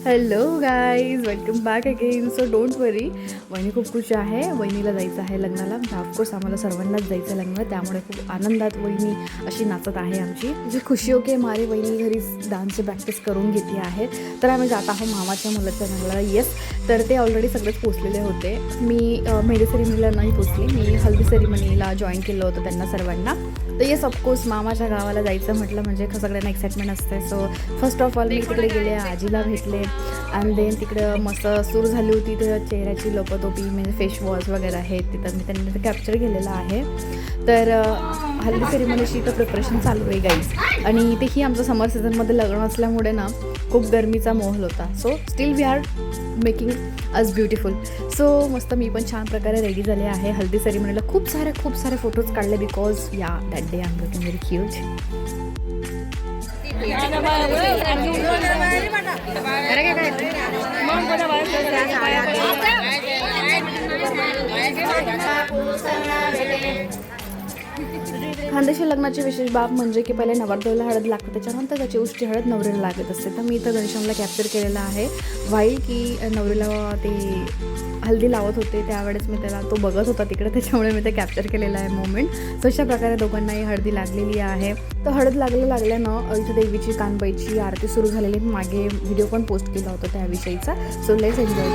Hello guys, welcome back again. So don't worry, वहिनी खूप खुश आहे. वहिनीला जायचं आहे लग्नाला. ऑफकोर्स आम्हाला सर्वांनाच जायचं लग्न, त्यामुळे खूप आनंदात वहिनी अशी नाचत आहे आमची. जी खुशी हो की मारी वहिनी घरीच डान्सची प्रॅक्टिस करून घेतली आहे. तर आम्ही जात आहोत मामाच्या मुलाच्या लग्नाला. येस, तर ते ऑलरेडी सगळेच पोचलेले होते. मी मेहंदी सेरेमनीला नाही पोचली, मी हल्दी सेरेमनीला जॉईन केलं होतं त्यांना सर्वांना. तर येस, ऑफकोर्स मामाच्या गावाला जायचं म्हटलं म्हणजे सगळ्यांना एक्साइटमेंट असते. सो फर्स्ट ऑफ ऑल मी तिकडे गेले, आजीला भेटले. अँड देन तिकडं मस्त सुरू झाली होती ते चेहऱ्याची लोपटोपी, म्हणजे फेस वॉश वगैरे आहेत तिथं मी त्यांनी कॅप्चर केलेलं आहे. तर हल्दी सेरेमनीची तर प्रिपरेशन चालू आहे गाईज. आणि तेही आमचं समर सीझनमध्ये लग्न असल्यामुळे ना खूप गरमीचा माहोल होता. So still we are making us beautiful. So मस्त मी पण छान प्रकारे रेडी झाले आहे. हल्दी सेरेमनीला खूप सारे फोटोज काढले बिकॉज या that day I am looking very cute. Khandeshi लग्नाची विशेष बाब म्हणजे की पहिले नवरदेवाला हळद लागते, त्याच्यानंतर त्याची उष्टी हळद नवरीला लागत असते. तर मी इथं घनश्यामला कॅप्चर केलेलं आहे. व्हाईल की नवरीला ते हल्दी लावत होते त्यावेळेस मी त्याला तो बघत होता तिकडे, त्याच्यामुळे मी ते कॅप्चर केलेलं आहे मोमेंट. सो अशा प्रकारे दोघांनाही हळदी लागलेली आहे. तर हळद लागल्यानं इथं देवीची कानबाईची आरती सुरू झालेली. मागे व्हिडिओ पण पोस्ट केला होता त्याविषयीचा. So let's enjoy.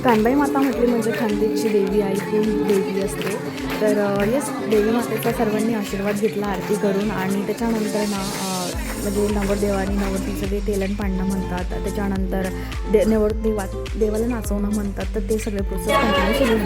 कानबाई माता म्हटली म्हणजे खानदेशची देवी आई देवी असते. तर येस, देवी मातेचा सर्वांनी आशीर्वाद घेतला आरती करून. आणि त्याच्यानंतर ना म्हणजे नवरदेव आणि नवरतीचं ते तेलन पाडणं म्हणतात. त्याच्यानंतर देवाला नाचवणं म्हणतात. तर ते सगळे प्रोसेस कंटिन्यू सुरू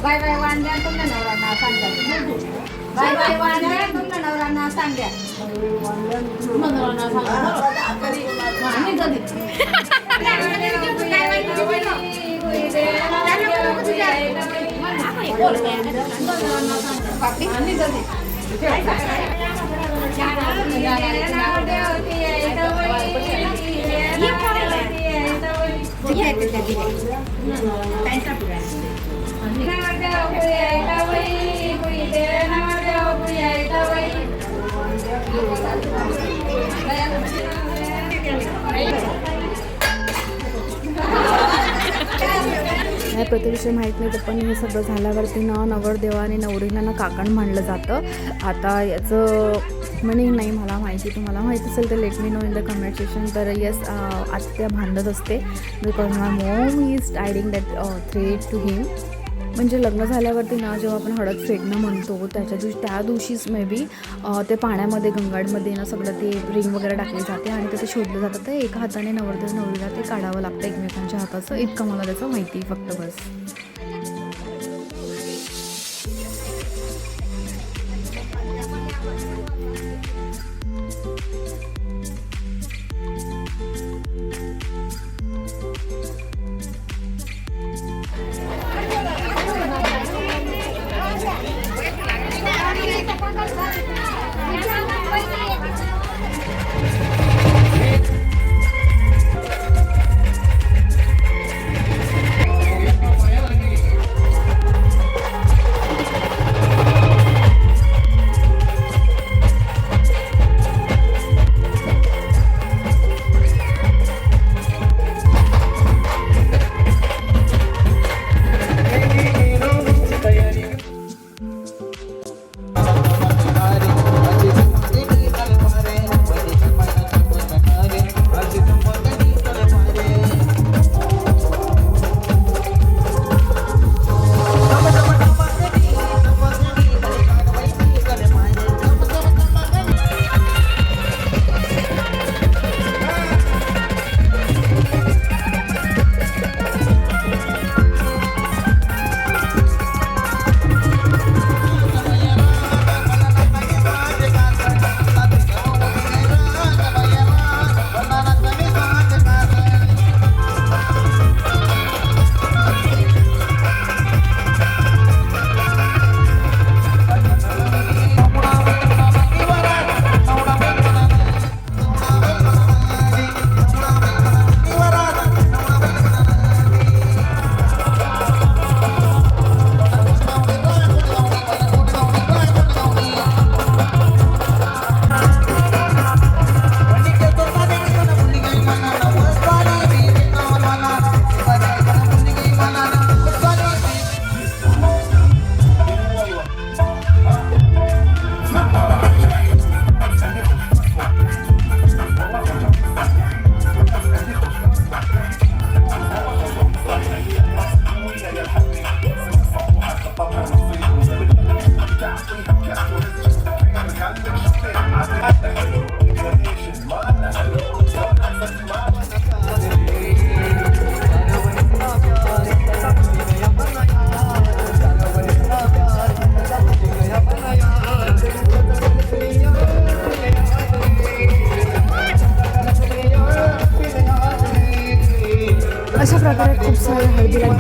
बाय बाय वांद्या तुमच्या नवरांना सांगा. बाय बाय वांद्या तुमच्या नवरांना सांगा. ह्या प्रतिविषयी माहीत नाही, तर पण हे सगळं झाल्यावरती ना नवरदेवा आणि नवरीला ना काकण मानलं जातं. आता याचं मिनिंग नाही मला माहिती, तुम्हाला माहिती असेल तर let me know in the comment section. तर येस, आत्या भांडत असते because my mom is tying that thread to him. म्हणजे लग्न झाल्यावरती ना जेव्हा आपण हळद फेडणं म्हणतो त्या दिवशीच मे बी ते पाण्यामध्ये गंगाडमध्ये ना सगळं ते रिंग वगैरे टाकली जाते आणि ते शोधलं जातं. तर एका हाताने नवरीला ते काढावं लागतं एकमेकांच्या हाताचं. इतकं मला त्याचं माहिती फक्त बस.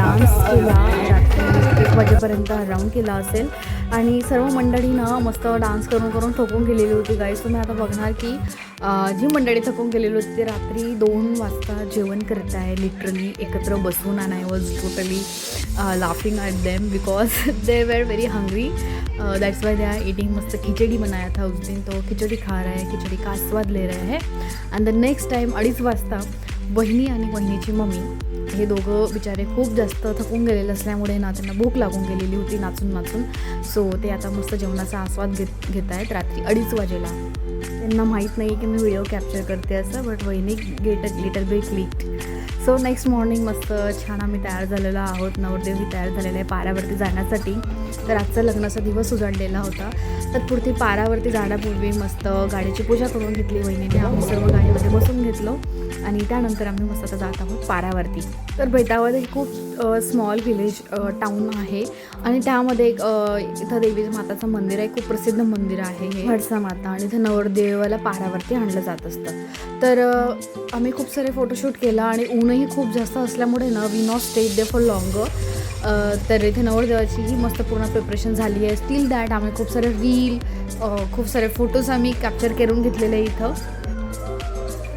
डान्स केला रात्री 1 वाजेपर्यंत अराऊंड केला असेल आणि सर्व मंडळी ना मस्त डान्स करून करून थकून गेलेली होती. गाईस तुम्ही आता बघणार की जी मंडळी थकून गेलेली होती ते रात्री 2 वाजता जेवण करत आहे लिटरली एकत्र बसून. आणि I was totally laughing at them because they were very hungry. That's why they are eating. मस्त खिचड़ी बनाया था उस दिन तो खिचड़ी खा रहे हैं, खिचड़ी का आस्वाद ले रहे हैं. अँड द नेक्स्ट टाईम 2:30 वाजता वहिनी आणि वहिनीची मम्मी हे दोघं बिचारे खूप जास्त थकून गेलेले असल्यामुळे ना त्यांना भूक लागून गेलेली होती नाचून नाचून. सो ते आता मस्त जेवणाचा आस्वाद घेत आहेत रात्री 2:30 वाजेला. त्यांना माहीत नाही की मी व्हिडिओ कॅप्चर करते असं, बट वहिनी get a little bit clicked. So next morning मस्त छान आम्ही तयार झालेलो आहोत. नवरदेवही तयार झालेले आहे पारावरती जाण्यासाठी. तर आजचा लग्नाचा दिवस उजाडलेला होता. तत्पुरती पारावरती जाण्यापूर्वी मस्त गाडीची पूजा करून घेतली वहिनीने. आम्ही सर्व गाडीमध्ये बसून घेतलो आणि त्यानंतर आम्ही मस्त आता जात आहोत पारावरती. तर बेतावद हे खूप स्मॉल व्हिलेज टाऊन आहे आणि त्यामध्ये इथं देवी माताचं मंदिर आहे. खूप प्रसिद्ध मंदिर आहे हे हडसा माता. आणि इथं नवरदेवाला पारावरती आणलं जात असतं. तर आम्ही खूप सारे फोटोशूट केला आणि ऊनही खूप जास्त असल्यामुळे ना we not stayed there for longer. तर इथे नवरदेवाचीही मस्त पूर्ण प्रिपरेशन झाली आहे. स्टील दॅट आम्ही खूप सारे रील खूप सारे फोटोज आम्ही कॅप्चर करून घेतलेले इथं.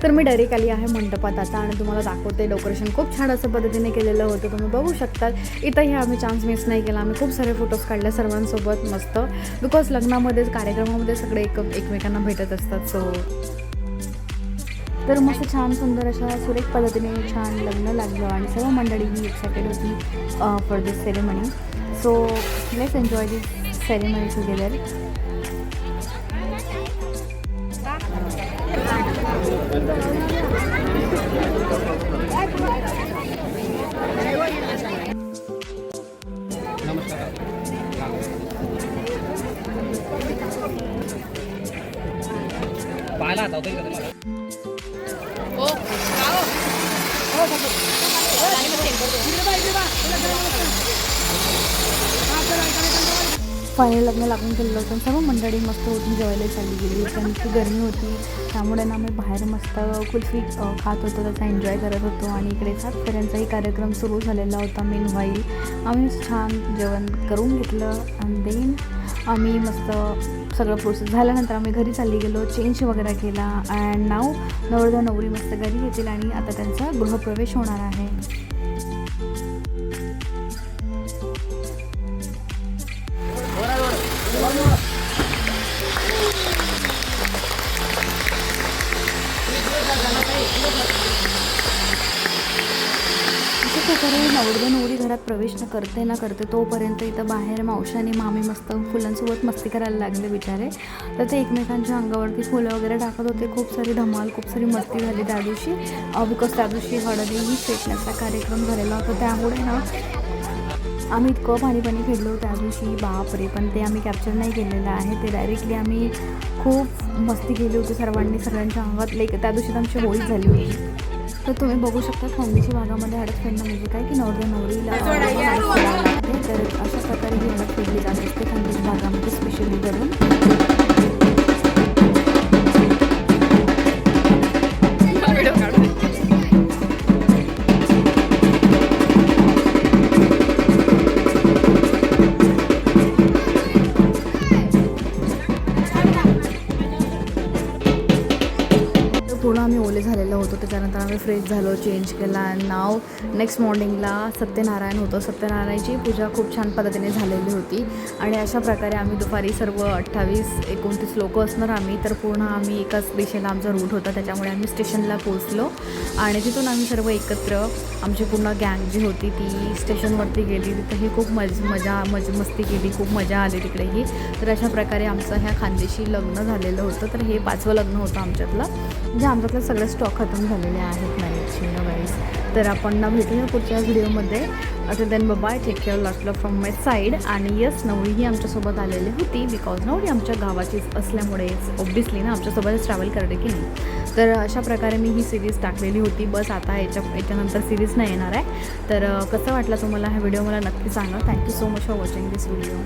तर मी डायरेक्ट आली आहे मंडपात आता आणि तुम्हाला दाखवते. डेकोरेशन खूप छान असं पद्धतीने केलेलं होतं, तुम्ही बघू शकतात. इथंही आम्ही चान्स मिस नाही केला. आम्ही खूप सारे फोटोज काढले सर्वांसोबत मस्त. बिकॉज लग्नामध्ये कार्यक्रमामध्ये सगळे एकमेकांना भेटत असतात. सो तर मस्त छान सुंदर अशा सुरेख पद्धतीने छान लग्न लागलं आणि सर्व मंडळीही एक्सायटेड होती for this ceremony. So let's enjoy this ceremony together. पाहिला आता होतं का तुम्हाला? फायनल लग्न लागून गेलेलं होतं. सर्व मंडळी मस्त उठून जेवायला चालली गेली. कारण की गरमी होती त्यामुळे ना आम्ही बाहेर मस्त कुल्फी खात होतो, त्याचा एन्जॉय करत होतो. आणि इकडे 7 फेऱ्यांचाही कार्यक्रम सुरू झालेला होता. मेन व्हाईल आम्ही छान जेवण करून घेतलं आणि देन आम्ही मस्त सगळं प्रोसेस झाल्यानंतर आम्ही घरी चालली गेलो. चेंज वगैरे केला अँड नाव नवरदेव नवरी मस्त घरी येतील आणि आता त्यांचा गृहप्रवेश होणार आहे. अशा प्रकारे नवरदेव नवरी घरात प्रवेश न करते तोपर्यंत इथं बाहेर मावशी आणि मामी मस्त फुलांसोबत मस्ती करायला लागले बिचारे. तर ते एकमेकांच्या अंगावरती फुलं वगैरे टाकत होते. खूप सारी धमाल खूप सारी मस्ती झाली त्या दिवशी. बिकॉज त्या दिवशी हळदीही फेटण्याचा कार्यक्रम झालेला होता. त्यामुळे ना आम्ही इतकं पाणी खेळलो त्या दिवशी बापरे. पण ते आम्ही कॅप्चर नाही केलेलं आहे. ते डायरेक्टली आम्ही खूप मस्ती केली होती सर्वांनी सगळ्यांच्या अंगात. त्या दिवशी आमची होळी झाली होती. तर तुम्ही बघू शकता खानदेशी भागामध्ये हळद फेडणं म्हणजे काय की नवरदेव नवरीला लागते. तर अशा प्रकारे ही हळद फेडली जात असते खानदेशी भागामध्ये स्पेशली करून. पूर्ण आम्ही ओले झालेलो होतो. त्याच्यानंतर आम्ही फ्रेश झालो, चेंज केला आणि नाव नेक्स्ट मॉर्निंगला सत्यनारायण होतं. सत्यनारायणची पूजा खूप छान पद्धतीने झालेली होती. आणि अशा प्रकारे आम्ही दुपारी सर्व 28-29 लोक असणार आम्ही. तर पूर्ण आम्ही एकाच दिशेला आमचा रूट होता त्याच्यामुळे आम्ही स्टेशनला पोचलो आणि तिथून आम्ही सर्व एकत्र आमची पूर्ण गँग जी होती ती स्टेशनवरती गेली. तिथंही खूप मस्ती केली, खूप मजा आली तिकडेही. तर अशा प्रकारे आमचं ह्या खानदेशी लग्न झालेलं होतं. तर हे 5वं लग्न होतं आमच्यातलं. म्हणजे आमच्यातलं सगळे स्टॉक खतम झालेले आहेत मॅरेजचे गाईज. तर आपण ना भेटूया पुढच्या व्हिडिओमध्ये. आता then bye, take care, lot love from my side. आणि यस नवरीही आमच्यासोबत आलेली होती बिकॉज नवरी आमच्या गावाचीच असल्यामुळेच ऑब्वियसली ना आमच्यासोबतच ट्रॅव्हल करते की नाही. तर अशा प्रकारे मी ही सिरीज टाकलेली होती. बस आता याच्यानंतर सिरीज नाही येणार आहे. तर कसं वाटलं तुम्हाला हा व्हिडिओ मला नक्की सांगा. Thank you so much for watching this video.